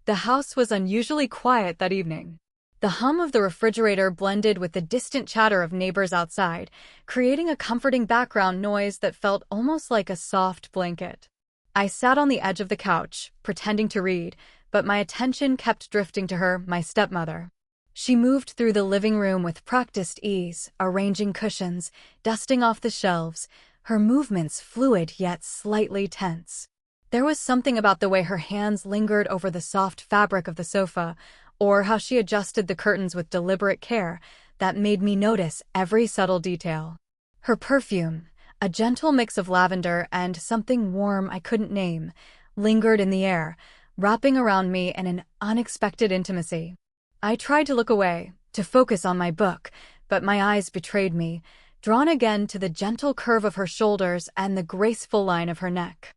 The house was unusually quiet that evening. The hum of the refrigerator blended with the distant chatter of neighbors outside, creating a comforting background noise that felt almost like a soft blanket. I sat on the edge of the couch, pretending to read, but my attention kept drifting to her, my stepmother. She moved through the living room with practiced ease, arranging cushions, dusting off the shelves, her movements fluid yet slightly tense. There was something about the way her hands lingered over the soft fabric of the sofa, or how she adjusted the curtains with deliberate care, that made me notice every subtle detail. Her perfume, a gentle mix of lavender and something warm I couldn't name, lingered in the air, wrapping around me in an unexpected intimacy. I tried to look away, to focus on my book, but my eyes betrayed me, drawn again to the gentle curve of her shoulders and the graceful line of her neck.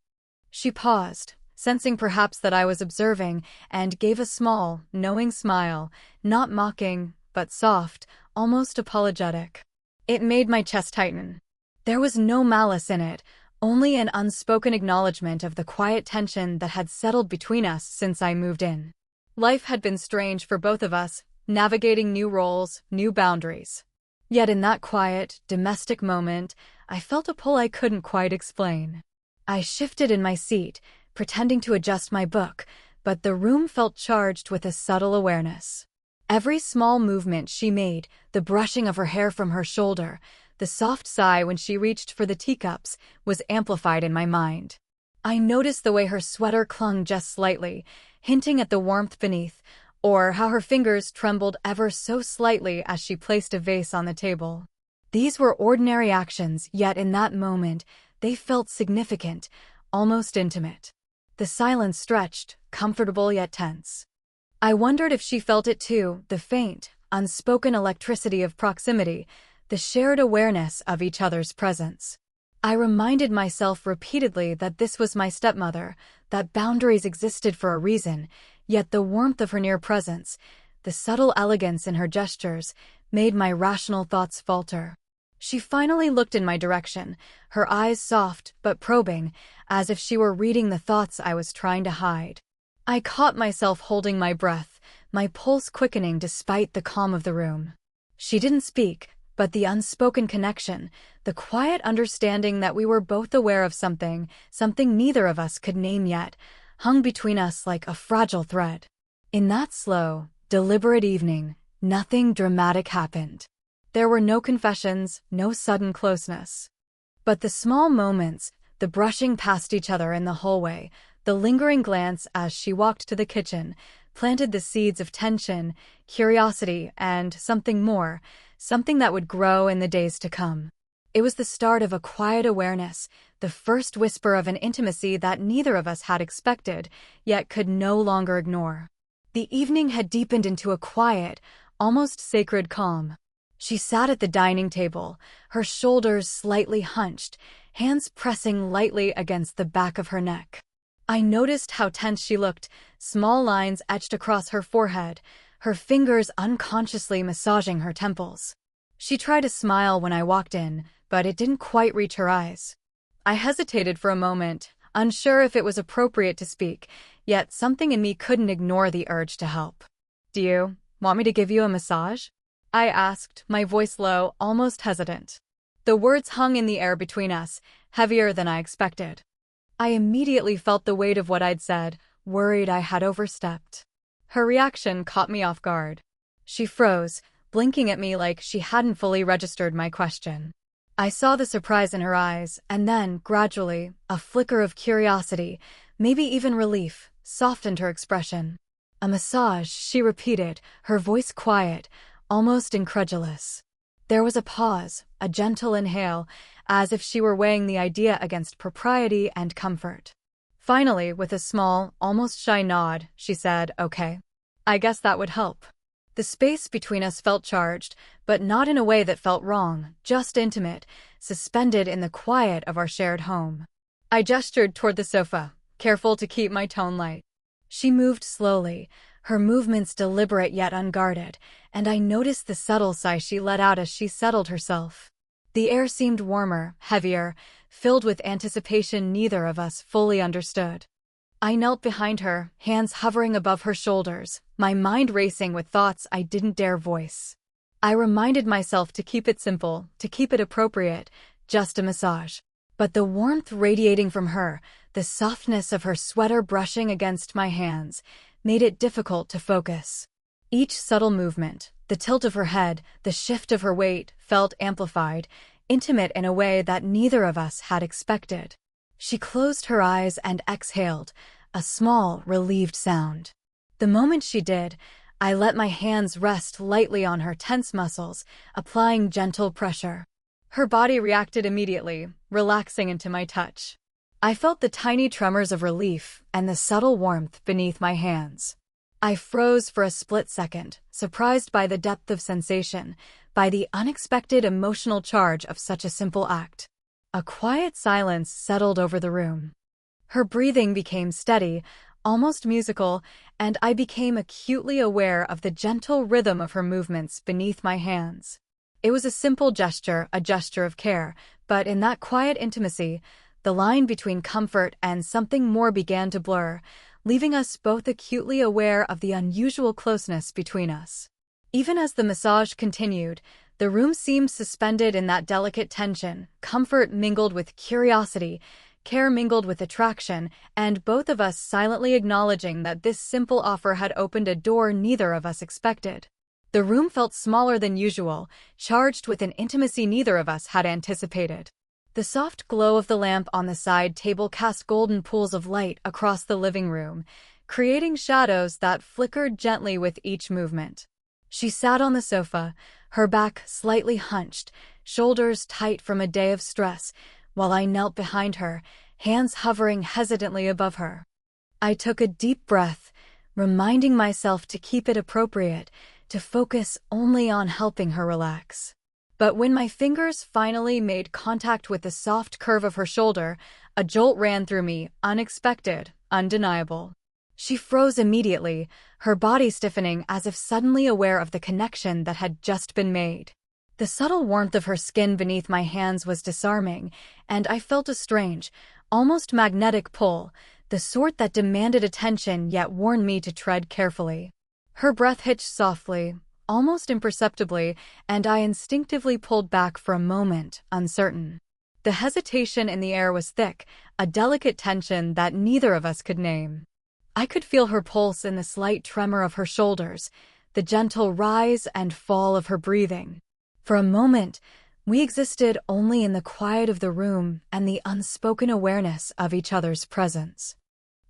She paused, sensing perhaps that I was observing, and gave a small, knowing smile, not mocking, but soft, almost apologetic. It made my chest tighten. There was no malice in it, only an unspoken acknowledgement of the quiet tension that had settled between us since I moved in. Life had been strange for both of us, navigating new roles, new boundaries. Yet in that quiet, domestic moment, I felt a pull I couldn't quite explain. I shifted in my seat, pretending to adjust my book, but the room felt charged with a subtle awareness. Every small movement she made, the brushing of her hair from her shoulder, the soft sigh when she reached for the teacups, was amplified in my mind. I noticed the way her sweater clung just slightly, hinting at the warmth beneath, or how her fingers trembled ever so slightly as she placed a vase on the table. These were ordinary actions, yet in that moment, they felt significant, almost intimate. The silence stretched, comfortable yet tense. I wondered if she felt it too, the faint, unspoken electricity of proximity, the shared awareness of each other's presence. I reminded myself repeatedly that this was my stepmother, that boundaries existed for a reason, yet the warmth of her near presence, the subtle elegance in her gestures, made my rational thoughts falter. She finally looked in my direction, her eyes soft but probing, as if she were reading the thoughts I was trying to hide. I caught myself holding my breath, my pulse quickening despite the calm of the room. She didn't speak, but the unspoken connection, the quiet understanding that we were both aware of something neither of us could name yet, hung between us like a fragile thread. In that slow, deliberate evening, nothing dramatic happened. There were no confessions, no sudden closeness. But the small moments, the brushing past each other in the hallway, the lingering glance as she walked to the kitchen, planted the seeds of tension, curiosity, and something more, something that would grow in the days to come. It was the start of a quiet awareness, the first whisper of an intimacy that neither of us had expected, yet could no longer ignore. The evening had deepened into a quiet, almost sacred calm. She sat at the dining table, her shoulders slightly hunched, hands pressing lightly against the back of her neck. I noticed how tense she looked, small lines etched across her forehead, her fingers unconsciously massaging her temples. She tried to smile when I walked in, but it didn't quite reach her eyes. I hesitated for a moment, unsure if it was appropriate to speak, yet something in me couldn't ignore the urge to help. "Do you want me to give you a massage?" I asked, my voice low, almost hesitant. The words hung in the air between us, heavier than I expected. I immediately felt the weight of what I'd said, worried I had overstepped. Her reaction caught me off guard. She froze, blinking at me like she hadn't fully registered my question. I saw the surprise in her eyes, and then, gradually, a flicker of curiosity, maybe even relief, softened her expression. "A massage," she repeated, her voice quiet, almost incredulous. There was a pause, a gentle inhale, as if she were weighing the idea against propriety and comfort. Finally, with a small, almost shy nod, she said, "Okay. I guess that would help." The space between us felt charged, but not in a way that felt wrong, just intimate, suspended in the quiet of our shared home. I gestured toward the sofa, careful to keep my tone light. She moved slowly, her movements deliberate yet unguarded, and I noticed the subtle sigh she let out as she settled herself. The air seemed warmer, heavier, filled with anticipation neither of us fully understood. I knelt behind her, hands hovering above her shoulders, my mind racing with thoughts I didn't dare voice. I reminded myself to keep it simple, to keep it appropriate, just a massage. But the warmth radiating from her, the softness of her sweater brushing against my hands, made it difficult to focus. Each subtle movement, the tilt of her head, the shift of her weight, felt amplified, intimate in a way that neither of us had expected. She closed her eyes and exhaled, a small, relieved sound. The moment she did, I let my hands rest lightly on her tense muscles, applying gentle pressure. Her body reacted immediately, relaxing into my touch. I felt the tiny tremors of relief and the subtle warmth beneath my hands. I froze for a split second, surprised by the depth of sensation, by the unexpected emotional charge of such a simple act. A quiet silence settled over the room. Her breathing became steady, almost musical, and I became acutely aware of the gentle rhythm of her movements beneath my hands. It was a simple gesture, a gesture of care, but in that quiet intimacy, the line between comfort and something more began to blur, leaving us both acutely aware of the unusual closeness between us. Even as the massage continued, the room seemed suspended in that delicate tension, comfort mingled with curiosity, care mingled with attraction, and both of us silently acknowledging that this simple offer had opened a door neither of us expected. The room felt smaller than usual, charged with an intimacy neither of us had anticipated. The soft glow of the lamp on the side table cast golden pools of light across the living room, creating shadows that flickered gently with each movement. She sat on the sofa, her back slightly hunched, shoulders tight from a day of stress, while I knelt behind her, hands hovering hesitantly above her. I took a deep breath, reminding myself to keep it appropriate, to focus only on helping her relax. But when my fingers finally made contact with the soft curve of her shoulder, a jolt ran through me, unexpected, undeniable. She froze immediately, her body stiffening as if suddenly aware of the connection that had just been made. The subtle warmth of her skin beneath my hands was disarming, and I felt a strange, almost magnetic pull, the sort that demanded attention yet warned me to tread carefully. Her breath hitched softly, almost imperceptibly, and I instinctively pulled back for a moment, uncertain. The hesitation in the air was thick, a delicate tension that neither of us could name. I could feel her pulse in the slight tremor of her shoulders, the gentle rise and fall of her breathing. For a moment, we existed only in the quiet of the room and the unspoken awareness of each other's presence.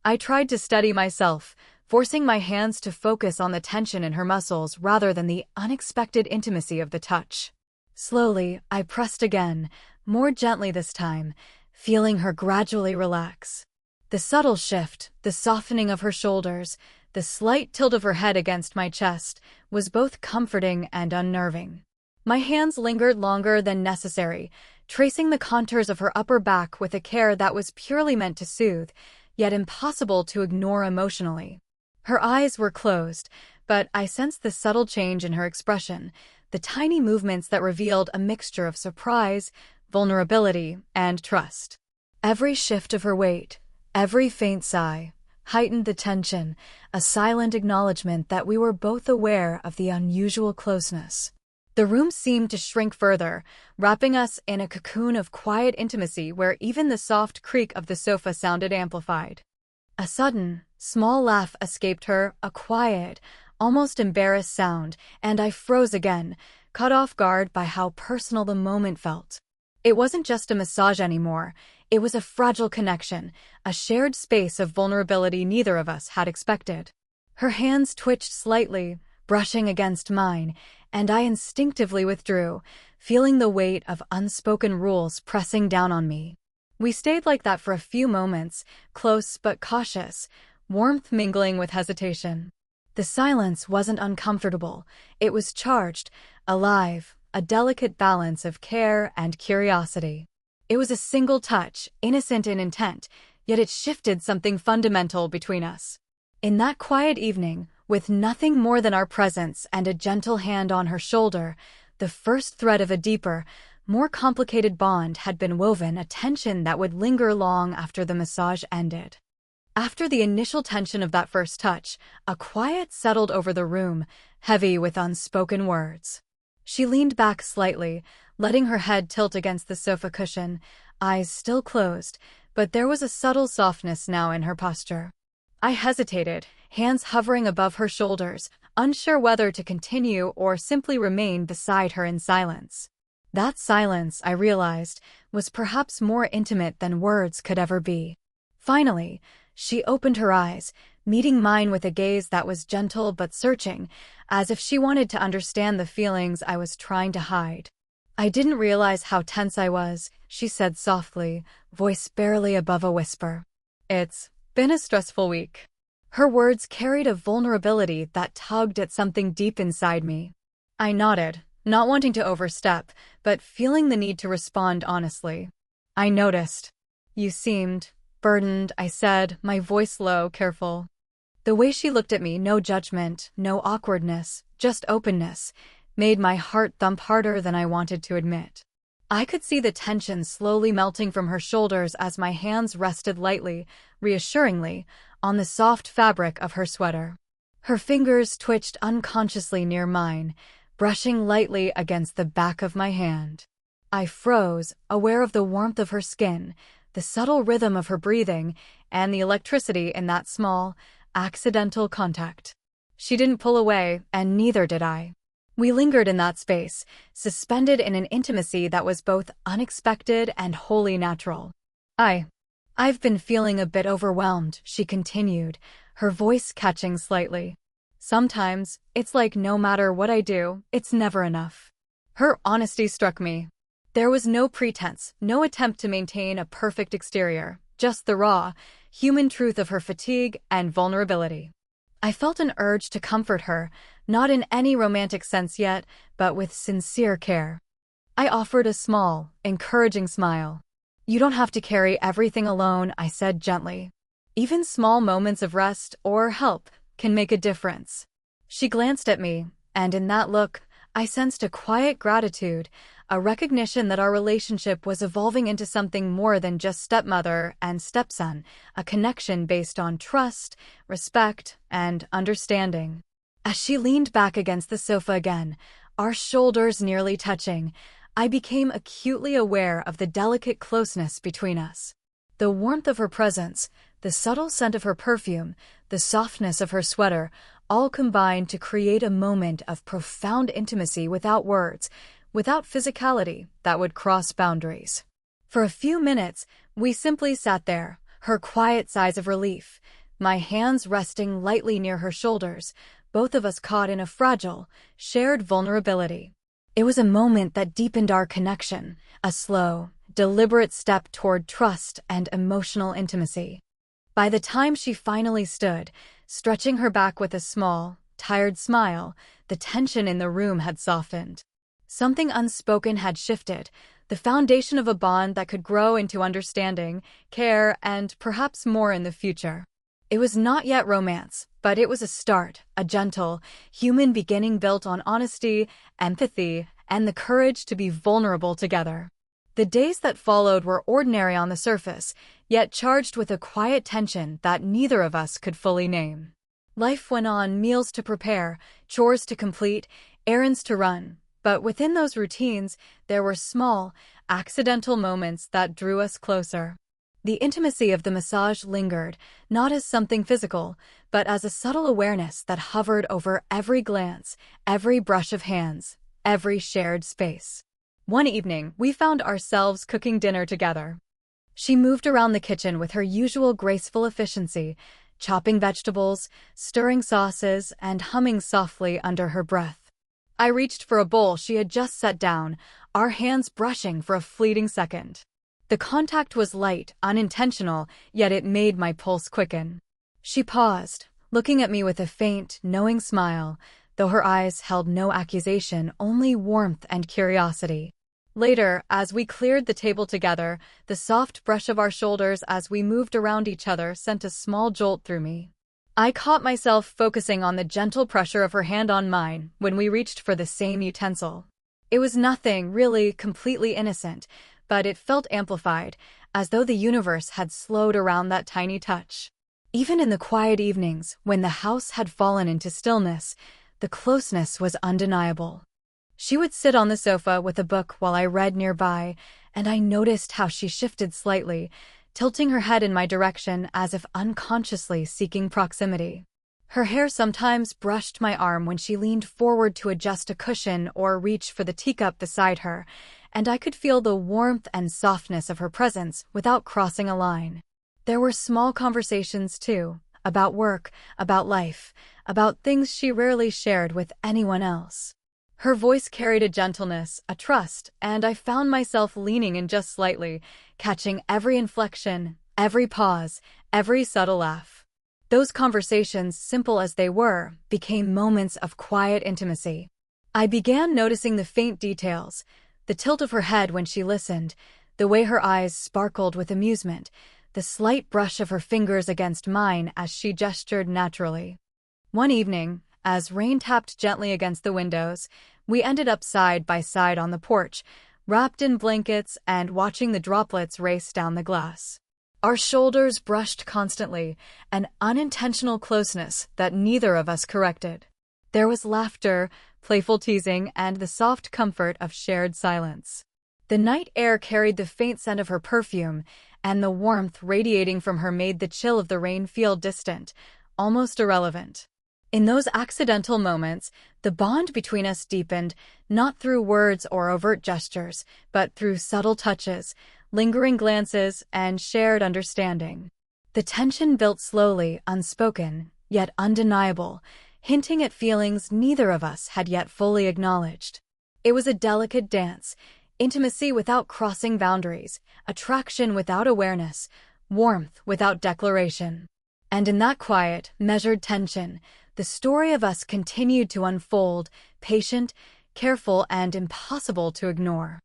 I tried to steady myself, forcing my hands to focus on the tension in her muscles rather than the unexpected intimacy of the touch. Slowly, I pressed again, more gently this time, feeling her gradually relax. The subtle shift, the softening of her shoulders, the slight tilt of her head against my chest, was both comforting and unnerving. My hands lingered longer than necessary, tracing the contours of her upper back with a care that was purely meant to soothe, yet impossible to ignore emotionally. Her eyes were closed, but I sensed the subtle change in her expression, the tiny movements that revealed a mixture of surprise, vulnerability, and trust. Every shift of her weight, every faint sigh, heightened the tension, a silent acknowledgement that we were both aware of the unusual closeness. The room seemed to shrink further, wrapping us in a cocoon of quiet intimacy where even the soft creak of the sofa sounded amplified. A sudden, small laugh escaped her, a quiet, almost embarrassed sound, and I froze again, caught off guard by how personal the moment felt. It wasn't just a massage anymore. It was a fragile connection, a shared space of vulnerability neither of us had expected. Her hands twitched slightly, brushing against mine, and I instinctively withdrew, feeling the weight of unspoken rules pressing down on me. We stayed like that for a few moments, close but cautious, warmth mingling with hesitation. The silence wasn't uncomfortable, it was charged, alive, a delicate balance of care and curiosity. It was a single touch, innocent in intent, yet it shifted something fundamental between us. In that quiet evening, with nothing more than our presence and a gentle hand on her shoulder, the first thread of a deeper, more complicated bond had been woven, a tension that would linger long after the massage ended. After the initial tension of that first touch, a quiet settled over the room, heavy with unspoken words. She leaned back slightly, letting her head tilt against the sofa cushion, eyes still closed, but there was a subtle softness now in her posture. I hesitated, hands hovering above her shoulders, unsure whether to continue or simply remain beside her in silence. That silence, I realized, was perhaps more intimate than words could ever be. Finally, she opened her eyes, meeting mine with a gaze that was gentle but searching, as if she wanted to understand the feelings I was trying to hide. "I didn't realize how tense I was," she said softly, voice barely above a whisper. "It's been a stressful week." Her words carried a vulnerability that tugged at something deep inside me. I nodded, not wanting to overstep, but feeling the need to respond honestly. "I noticed. You seemed burdened," I said, my voice low, careful. The way she looked at me, no judgment, no awkwardness, just openness, made my heart thump harder than I wanted to admit. I could see the tension slowly melting from her shoulders as my hands rested lightly, reassuringly, on the soft fabric of her sweater. Her fingers twitched unconsciously near mine, brushing lightly against the back of my hand. I froze, aware of the warmth of her skin, the subtle rhythm of her breathing, and the electricity in that small, accidental contact. She didn't pull away, and neither did I. We lingered in that space, suspended in an intimacy that was both unexpected and wholly natural. I've been feeling a bit overwhelmed," she continued, her voice catching slightly. "Sometimes, it's like no matter what I do, it's never enough." Her honesty struck me. There was no pretense, no attempt to maintain a perfect exterior, just the raw, human truth of her fatigue and vulnerability. I felt an urge to comfort her, not in any romantic sense yet, but with sincere care. I offered a small, encouraging smile. "You don't have to carry everything alone," I said gently. "Even small moments of rest or help can make a difference." She glanced at me, and in that look, I sensed a quiet gratitude, a recognition that our relationship was evolving into something more than just stepmother and stepson, a connection based on trust, respect, and understanding. As she leaned back against the sofa again, our shoulders nearly touching, I became acutely aware of the delicate closeness between us. The warmth of her presence, the subtle scent of her perfume, the softness of her sweater, all combined to create a moment of profound intimacy without words, without physicality that would cross boundaries. For a few minutes, we simply sat there, her quiet sighs of relief, my hands resting lightly near her shoulders, both of us caught in a fragile, shared vulnerability. It was a moment that deepened our connection, a slow, deliberate step toward trust and emotional intimacy. By the time she finally stood, stretching her back with a small, tired smile, the tension in the room had softened. Something unspoken had shifted, the foundation of a bond that could grow into understanding, care, and perhaps more in the future. It was not yet romance, but it was a start, a gentle, human beginning built on honesty, empathy, and the courage to be vulnerable together. The days that followed were ordinary on the surface, yet charged with a quiet tension that neither of us could fully name. Life went on, meals to prepare, chores to complete, errands to run, but within those routines, there were small, accidental moments that drew us closer. The intimacy of the massage lingered, not as something physical, but as a subtle awareness that hovered over every glance, every brush of hands, every shared space. One evening, we found ourselves cooking dinner together. She moved around the kitchen with her usual graceful efficiency, chopping vegetables, stirring sauces, and humming softly under her breath. I reached for a bowl she had just set down, our hands brushing for a fleeting second. The contact was light, unintentional, yet it made my pulse quicken. She paused, looking at me with a faint, knowing smile, though her eyes held no accusation, only warmth and curiosity. Later, as we cleared the table together, the soft brush of our shoulders as we moved around each other sent a small jolt through me. I caught myself focusing on the gentle pressure of her hand on mine when we reached for the same utensil. It was nothing, really, completely innocent, but it felt amplified, as though the universe had slowed around that tiny touch. Even in the quiet evenings, when the house had fallen into stillness, the closeness was undeniable. She would sit on the sofa with a book while I read nearby, and I noticed how she shifted slightly, tilting her head in my direction as if unconsciously seeking proximity. Her hair sometimes brushed my arm when she leaned forward to adjust a cushion or reach for the teacup beside her, and I could feel the warmth and softness of her presence without crossing a line. There were small conversations, too, about work, about life, about things she rarely shared with anyone else. Her voice carried a gentleness, a trust, and I found myself leaning in just slightly, catching every inflection, every pause, every subtle laugh. Those conversations, simple as they were, became moments of quiet intimacy. I began noticing the faint details, the tilt of her head when she listened, the way her eyes sparkled with amusement, the slight brush of her fingers against mine as she gestured naturally. One evening, as rain tapped gently against the windows, we ended up side by side on the porch, wrapped in blankets and watching the droplets race down the glass. Our shoulders brushed constantly, an unintentional closeness that neither of us corrected. There was laughter, playful teasing, and the soft comfort of shared silence. The night air carried the faint scent of her perfume, and the warmth radiating from her made the chill of the rain feel distant, almost irrelevant. In those accidental moments, the bond between us deepened, not through words or overt gestures, but through subtle touches, lingering glances, and shared understanding. The tension built slowly, unspoken, yet undeniable, hinting at feelings neither of us had yet fully acknowledged. It was a delicate dance, intimacy without crossing boundaries, attraction without awareness, warmth without declaration. And in that quiet, measured tension, the story of us continued to unfold, patient, careful, and impossible to ignore.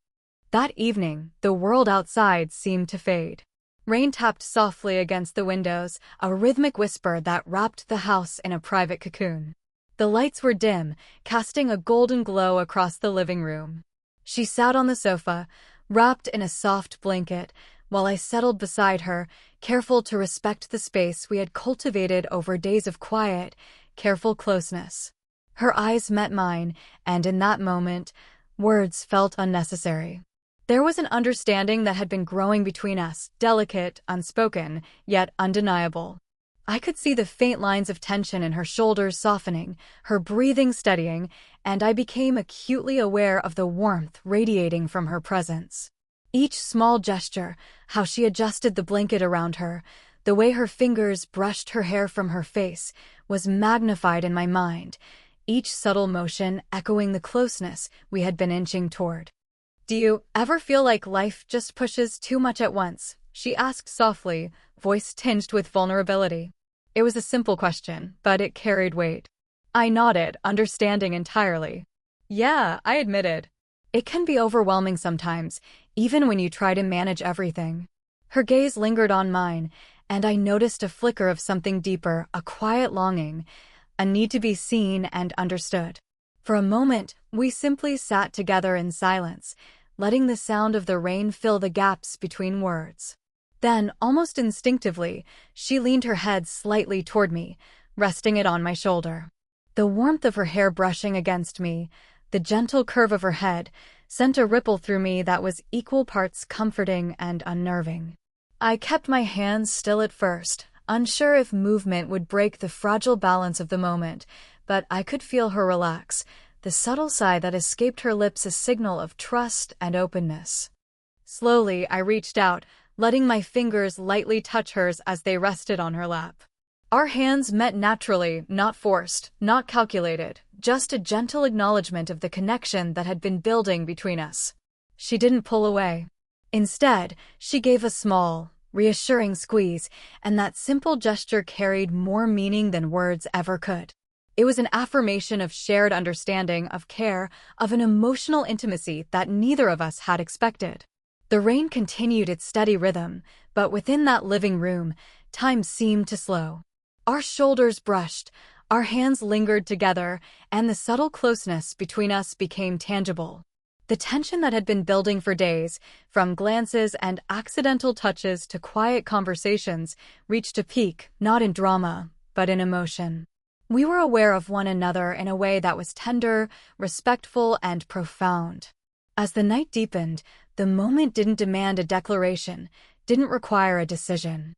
That evening, the world outside seemed to fade. Rain tapped softly against the windows, a rhythmic whisper that wrapped the house in a private cocoon. The lights were dim, casting a golden glow across the living room. She sat on the sofa, wrapped in a soft blanket, while I settled beside her, careful to respect the space we had cultivated over days of quiet, careful closeness. Her eyes met mine, and in that moment, words felt unnecessary. There was an understanding that had been growing between us, delicate, unspoken, yet undeniable. I could see the faint lines of tension in her shoulders softening, her breathing steadying, and I became acutely aware of the warmth radiating from her presence. Each small gesture, how she adjusted the blanket around her, the way her fingers brushed her hair from her face, was magnified in my mind, each subtle motion echoing the closeness we had been inching toward. "Do you ever feel like life just pushes too much at once?" she asked softly, voice tinged with vulnerability. It was a simple question, but it carried weight. I nodded, understanding entirely. "Yeah," I admitted. "It can be overwhelming sometimes, even when you try to manage everything." Her gaze lingered on mine, and I noticed a flicker of something deeper, a quiet longing, a need to be seen and understood. For a moment, we simply sat together in silence, letting the sound of the rain fill the gaps between words. Then, almost instinctively, she leaned her head slightly toward me, resting it on my shoulder. The warmth of her hair brushing against me, the gentle curve of her head, sent a ripple through me that was equal parts comforting and unnerving. I kept my hands still at first, unsure if movement would break the fragile balance of the moment, but I could feel her relax, the subtle sigh that escaped her lips a signal of trust and openness. Slowly, I reached out, letting my fingers lightly touch hers as they rested on her lap. Our hands met naturally, not forced, not calculated, just a gentle acknowledgement of the connection that had been building between us. She didn't pull away. Instead, she gave a small, reassuring squeeze, and that simple gesture carried more meaning than words ever could. It was an affirmation of shared understanding, of care, of an emotional intimacy that neither of us had expected. The rain continued its steady rhythm, but within that living room, time seemed to slow. Our shoulders brushed, our hands lingered together, and the subtle closeness between us became tangible. The tension that had been building for days, from glances and accidental touches to quiet conversations, reached a peak, not in drama, but in emotion. We were aware of one another in a way that was tender, respectful, and profound. As the night deepened, the moment didn't demand a declaration, didn't require a decision.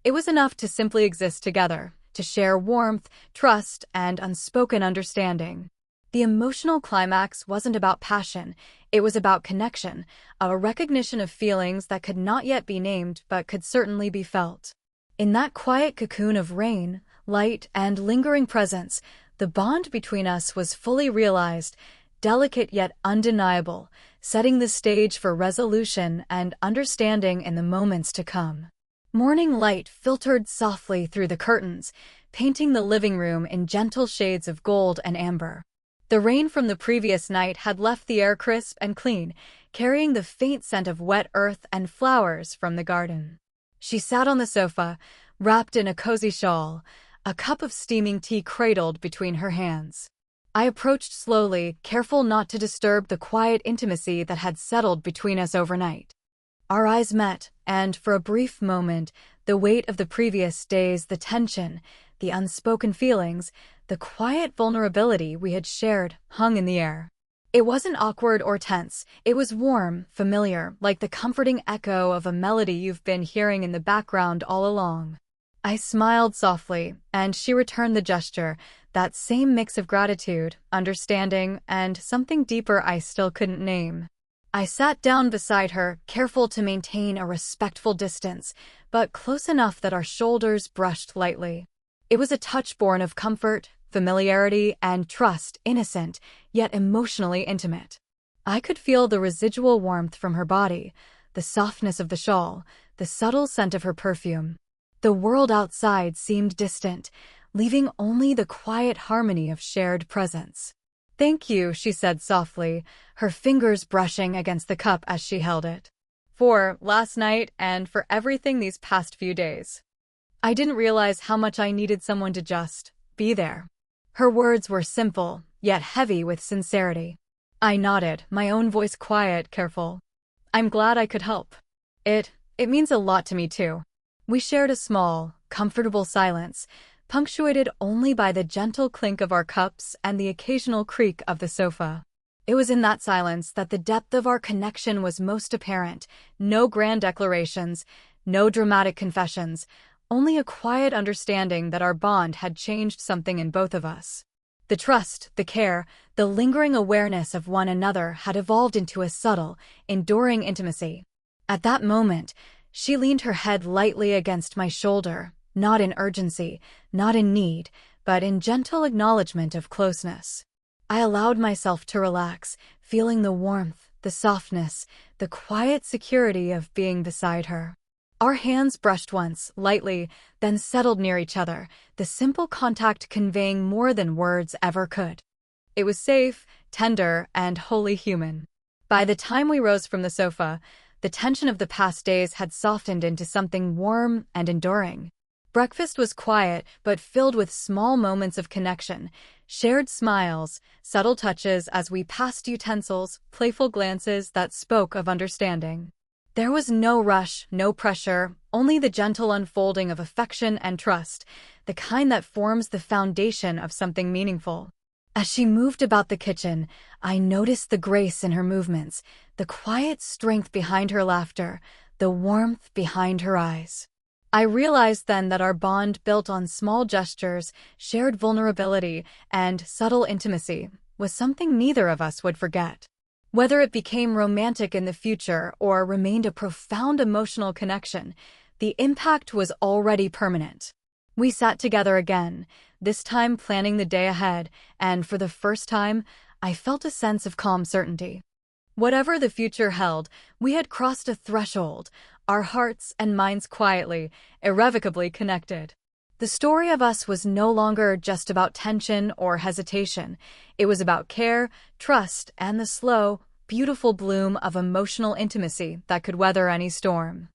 It was enough to simply exist together, to share warmth, trust, and unspoken understanding. The emotional climax wasn't about passion, it was about connection, a recognition of feelings that could not yet be named but could certainly be felt. In that quiet cocoon of rain, light, and lingering presence, the bond between us was fully realized, delicate yet undeniable, setting the stage for resolution and understanding in the moments to come. Morning light filtered softly through the curtains, painting the living room in gentle shades of gold and amber. The rain from the previous night had left the air crisp and clean, carrying the faint scent of wet earth and flowers from the garden. She sat on the sofa, wrapped in a cozy shawl, a cup of steaming tea cradled between her hands. I approached slowly, careful not to disturb the quiet intimacy that had settled between us overnight. Our eyes met, and for a brief moment, the weight of the previous days, the tension, the unspoken feelings, the quiet vulnerability we had shared, hung in the air. It wasn't awkward or tense, it was warm, familiar, like the comforting echo of a melody you've been hearing in the background all along. I smiled softly, and she returned the gesture, that same mix of gratitude, understanding, and something deeper I still couldn't name. I sat down beside her, careful to maintain a respectful distance, but close enough that our shoulders brushed lightly. It was a touch born of comfort, familiarity, and trust, innocent, yet emotionally intimate. I could feel the residual warmth from her body, the softness of the shawl, the subtle scent of her perfume. The world outside seemed distant, leaving only the quiet harmony of shared presence. "Thank you," she said softly, her fingers brushing against the cup as she held it. "For last night and for everything these past few days. I didn't realize how much I needed someone to just be there." Her words were simple, yet heavy with sincerity. I nodded, my own voice quiet, careful. "I'm glad I could help. It means a lot to me too." We shared a small, comfortable silence, punctuated only by the gentle clink of our cups and the occasional creak of the sofa. It was in that silence that the depth of our connection was most apparent. No grand declarations, no dramatic confessions, only a quiet understanding that our bond had changed something in both of us. The trust, the care, the lingering awareness of one another had evolved into a subtle, enduring intimacy. At that moment, she leaned her head lightly against my shoulder, not in urgency, not in need, but in gentle acknowledgement of closeness. I allowed myself to relax, feeling the warmth, the softness, the quiet security of being beside her. Our hands brushed once, lightly, then settled near each other, the simple contact conveying more than words ever could. It was safe, tender, and wholly human. By the time we rose from the sofa, the tension of the past days had softened into something warm and enduring. Breakfast was quiet, but filled with small moments of connection, shared smiles, subtle touches as we passed utensils, playful glances that spoke of understanding. There was no rush, no pressure, only the gentle unfolding of affection and trust, the kind that forms the foundation of something meaningful. As she moved about the kitchen, I noticed the grace in her movements, the quiet strength behind her laughter, the warmth behind her eyes. I realized then that our bond, built on small gestures, shared vulnerability, and subtle intimacy, was something neither of us would forget. Whether it became romantic in the future or remained a profound emotional connection, the impact was already permanent. We sat together again, this time planning the day ahead, and for the first time, I felt a sense of calm certainty. Whatever the future held, we had crossed a threshold, our hearts and minds quietly, irrevocably connected. The story of us was no longer just about tension or hesitation. It was about care, trust, and the slow, beautiful bloom of emotional intimacy that could weather any storm.